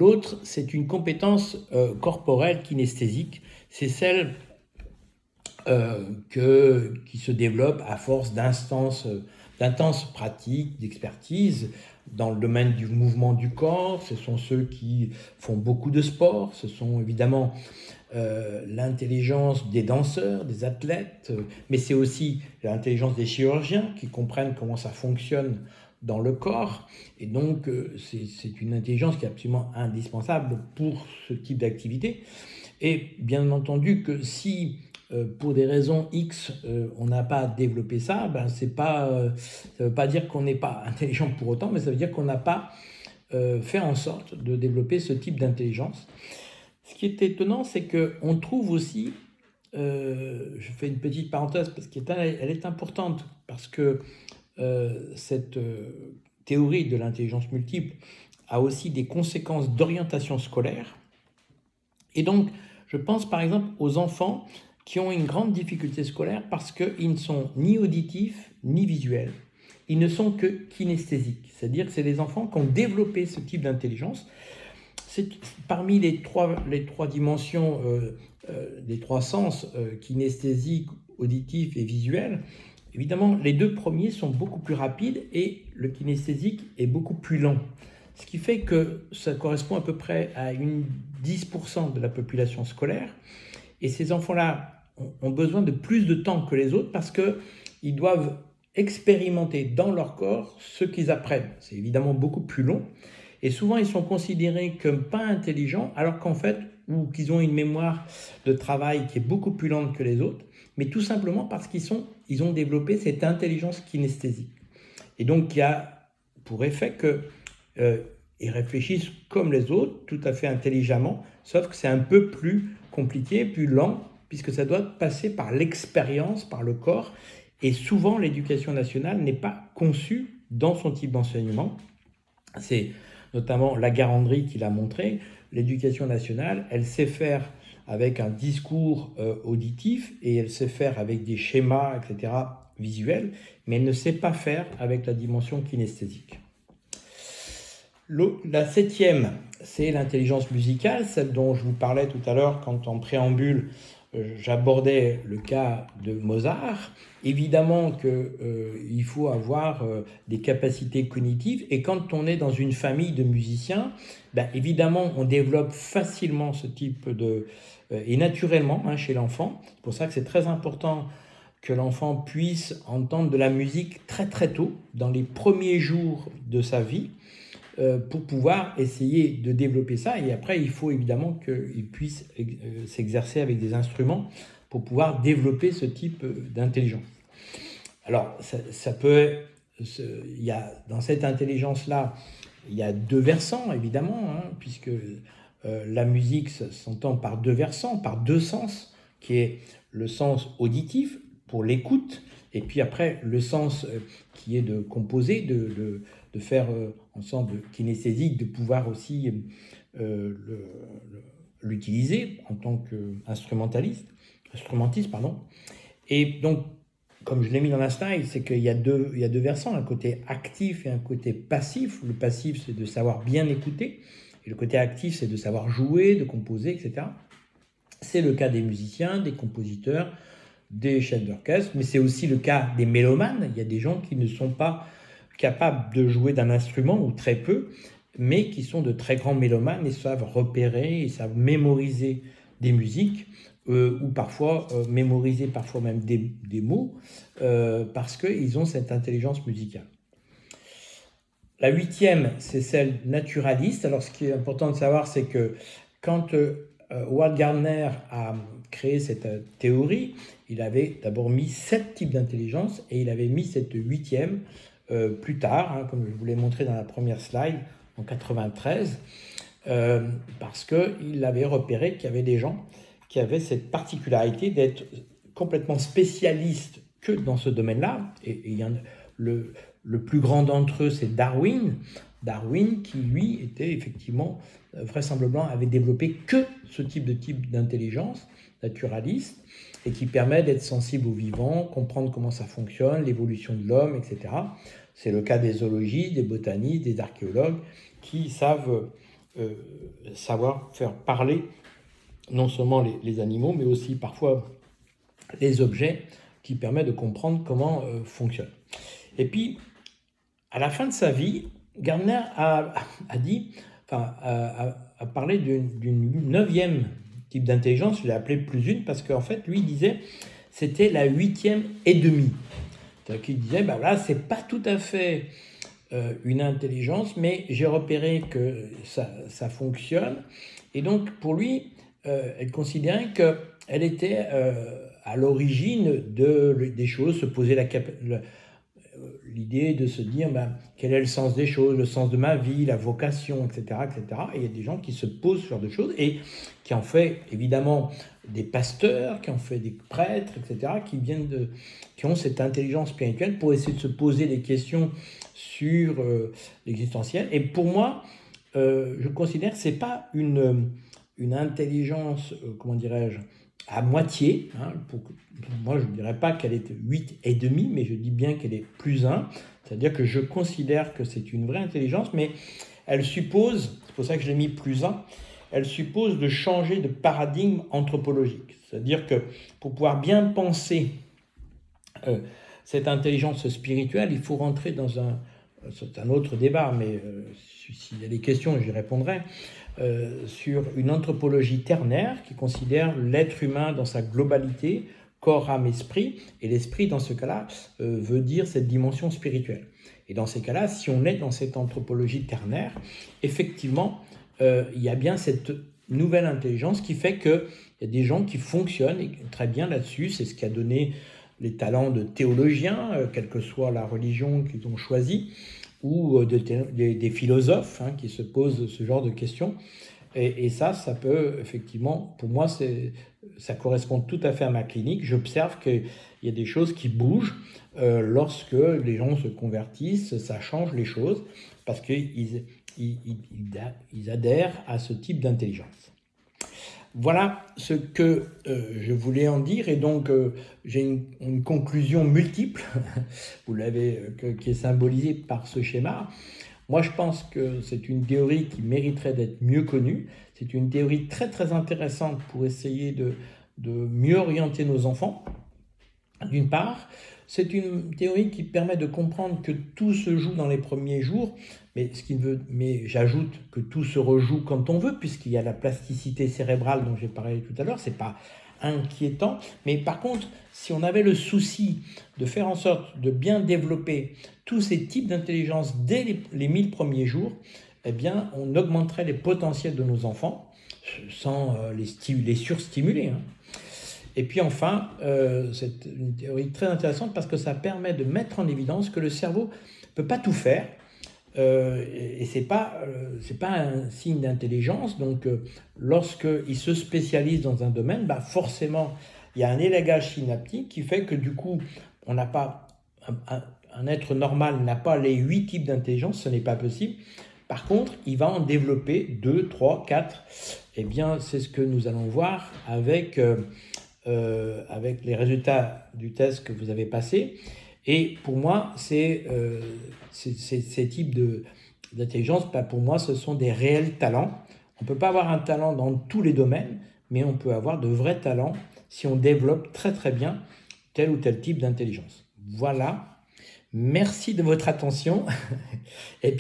L'autre, c'est une compétence corporelle kinesthésique. C'est celle qui se développe à force d'intenses pratiques, d'expertise dans le domaine du mouvement du corps. Ce sont ceux qui font beaucoup de sport. Ce sont évidemment l'intelligence des danseurs, des athlètes, mais c'est aussi l'intelligence des chirurgiens qui comprennent comment ça fonctionne dans le corps. Et donc, c'est une intelligence qui est absolument indispensable pour ce type d'activité. Et bien entendu que si pour des raisons X, on n'a pas développé ça, ben ça ne veut pas dire qu'on n'est pas intelligent pour autant, mais ça veut dire qu'on n'a pas fait en sorte de développer ce type d'intelligence. Ce qui est étonnant, c'est qu'on trouve aussi, je fais une petite parenthèse parce qu'elle est importante, parce que cette théorie de l'intelligence multiple a aussi des conséquences d'orientation scolaire. Et donc, je pense par exemple aux enfants qui ont une grande difficulté scolaire parce qu'ils ne sont ni auditifs ni visuels. Ils ne sont que kinesthésiques, c'est-à-dire que c'est des enfants qui ont développé ce type d'intelligence. C'est parmi les trois dimensions, les trois sens, kinesthésique, auditif et visuel. Évidemment, les deux premiers sont beaucoup plus rapides et le kinesthésique est beaucoup plus lent. Ce qui fait que ça correspond à peu près à 10% de la population scolaire. Et ces enfants-là ont besoin de plus de temps que les autres parce qu'ils doivent expérimenter dans leur corps ce qu'ils apprennent. C'est évidemment beaucoup plus long. Et souvent, ils sont considérés comme pas intelligents, alors qu'en fait, ou qu'ils ont une mémoire de travail qui est beaucoup plus lente que les autres, mais tout simplement parce qu'ils ont développé cette intelligence kinesthésique. Et donc, qui a pour effet qu'ils réfléchissent comme les autres, tout à fait intelligemment, sauf que c'est un peu plus compliqué, plus lent, puisque ça doit passer par l'expérience, par le corps. Et souvent, l'éducation nationale n'est pas conçue dans son type d'enseignement. C'est notamment Lagarandrie qui l'a montré. L'éducation nationale, elle sait faire avec un discours auditif et elle sait faire avec des schémas, etc., visuels, mais elle ne sait pas faire avec la dimension kinesthésique. La septième, c'est l'intelligence musicale, celle dont je vous parlais tout à l'heure quand en préambule, j'abordais le cas de Mozart. Évidemment qu'il faut avoir des capacités cognitives et quand on est dans une famille de musiciens, ben évidemment on développe facilement ce type et naturellement chez l'enfant. C'est pour ça que c'est très important que l'enfant puisse entendre de la musique très très tôt, dans les premiers jours de sa vie, pour pouvoir essayer de développer ça. Et après, il faut évidemment qu'il puisse s'exercer avec des instruments pour pouvoir développer ce type d'intelligence. Alors, ça peut... dans cette intelligence-là, il y a deux versants, évidemment, puisque la musique s'entend par deux versants, par deux sens, qui est le sens auditif pour l'écoute, et puis après, le sens qui est de composer, de faire ensemble kinesthésique, de pouvoir aussi l'utiliser en tant qu'instrumentiste. Et donc, comme je l'ai mis dans la slide, c'est qu'il y a deux versants, un côté actif et un côté passif. Le passif, c'est de savoir bien écouter, et le côté actif, c'est de savoir jouer, de composer, etc. C'est le cas des musiciens, des compositeurs, des chefs d'orchestre, mais c'est aussi le cas des mélomanes. Il y a des gens qui ne sont pas capables de jouer d'un instrument, ou très peu, mais qui sont de très grands mélomanes et savent repérer et savent mémoriser des musiques, ou parfois mémoriser parfois même des mots, parce qu'ils ont cette intelligence musicale. La huitième, c'est celle naturaliste. Alors, ce qui est important de savoir, c'est que quand Howard Gardner a créé cette théorie, il avait d'abord mis 7 types d'intelligence et il avait mis cette huitième plus tard, comme je vous l'ai montré dans la première slide, en 93, parce qu'il avait repéré qu'il y avait des gens qui avaient cette particularité d'être complètement spécialistes que dans ce domaine-là. Et il y en a, le plus grand d'entre eux, c'est Darwin. Darwin, qui lui était effectivement, vraisemblablement, avait développé que ce type d'intelligence naturaliste et qui permet d'être sensible au vivant, comprendre comment ça fonctionne, l'évolution de l'homme, etc. C'est le cas des zoologistes, des botanistes, des archéologues qui savent savoir faire parler non seulement les animaux, mais aussi parfois les objets, qui permet de comprendre comment fonctionne. Et puis, à la fin de sa vie, Gardner a dit, enfin, a parlé d'une neuvième type d'intelligence. Je l'ai appelé plus une parce qu'en fait, lui, il disait c'était la 8e et demie. C'est-à-dire qu'il disait, ben voilà, c'est pas tout à fait une intelligence, mais j'ai repéré que ça fonctionne. Et donc, pour lui, elle considérait qu'elle était à l'origine des choses, se poser l'idée de se dire quel est le sens des choses, le sens de ma vie, la vocation, etc., etc. Et il y a des gens qui se posent ce genre de choses et qui en fait évidemment des pasteurs, qui en fait des prêtres, etc., qui ont cette intelligence spirituelle pour essayer de se poser des questions sur l'existentiel. Et pour moi, je considère que c'est pas une intelligence, comment dirais-je, à moitié. Hein, moi, je ne dirais pas qu'elle est 8 et demi, mais je dis bien qu'elle est plus 1. C'est-à-dire que je considère que c'est une vraie intelligence, mais elle suppose, c'est pour ça que je l'ai mis plus 1, elle suppose de changer de paradigme anthropologique. C'est-à-dire que pour pouvoir bien penser cette intelligence spirituelle, il faut rentrer dans c'est un autre débat, mais s'il y a des questions, j'y répondrai, sur une anthropologie ternaire qui considère l'être humain dans sa globalité, corps, âme, esprit, et l'esprit, dans ce cas-là, veut dire cette dimension spirituelle. Et dans ces cas-là, si on est dans cette anthropologie ternaire, effectivement, il y a bien cette nouvelle intelligence qui fait qu'il y a des gens qui fonctionnent très bien là-dessus. C'est ce qui a donné les talents de théologiens, quelle que soit la religion qu'ils ont choisie, ou des philosophes qui se posent ce genre de questions. Et ça peut effectivement, pour moi, ça correspond tout à fait à ma clinique. J'observe qu'il y a des choses qui bougent lorsque les gens se convertissent, ça change les choses, parce qu'ils adhèrent à ce type d'intelligence. Voilà ce que je voulais en dire, et donc j'ai une conclusion multiple, vous l'avez, qui est symbolisée par ce schéma. Moi, je pense que c'est une théorie qui mériterait d'être mieux connue. C'est une théorie très très intéressante pour essayer de mieux orienter nos enfants. D'une part, c'est une théorie qui permet de comprendre que tout se joue dans les premiers jours, mais j'ajoute que tout se rejoue quand on veut, puisqu'il y a la plasticité cérébrale dont j'ai parlé tout à l'heure. C'est pas inquiétant, mais par contre, si on avait le souci de faire en sorte de bien développer tous ces types d'intelligence dès les 1000 premiers jours, eh bien, on augmenterait les potentiels de nos enfants sans les surstimuler. Hein. Et puis enfin, c'est une théorie très intéressante parce que ça permet de mettre en évidence que le cerveau ne peut pas tout faire, et c'est pas un signe d'intelligence. Donc, lorsqu'il se spécialise dans un domaine, forcément, il y a un élagage synaptique qui fait que du coup, on n'a pas un être normal n'a pas les 8 types d'intelligence, ce n'est pas possible. Par contre, il va en développer 2, 3, 4. Eh bien, c'est ce que nous allons voir avec les résultats du test que vous avez passé. Et pour moi, ces types d'intelligence, pour moi, ce sont des réels talents. On ne peut pas avoir un talent dans tous les domaines, mais on peut avoir de vrais talents si on développe très très bien tel ou tel type d'intelligence. Voilà. Merci de votre attention. Et puis,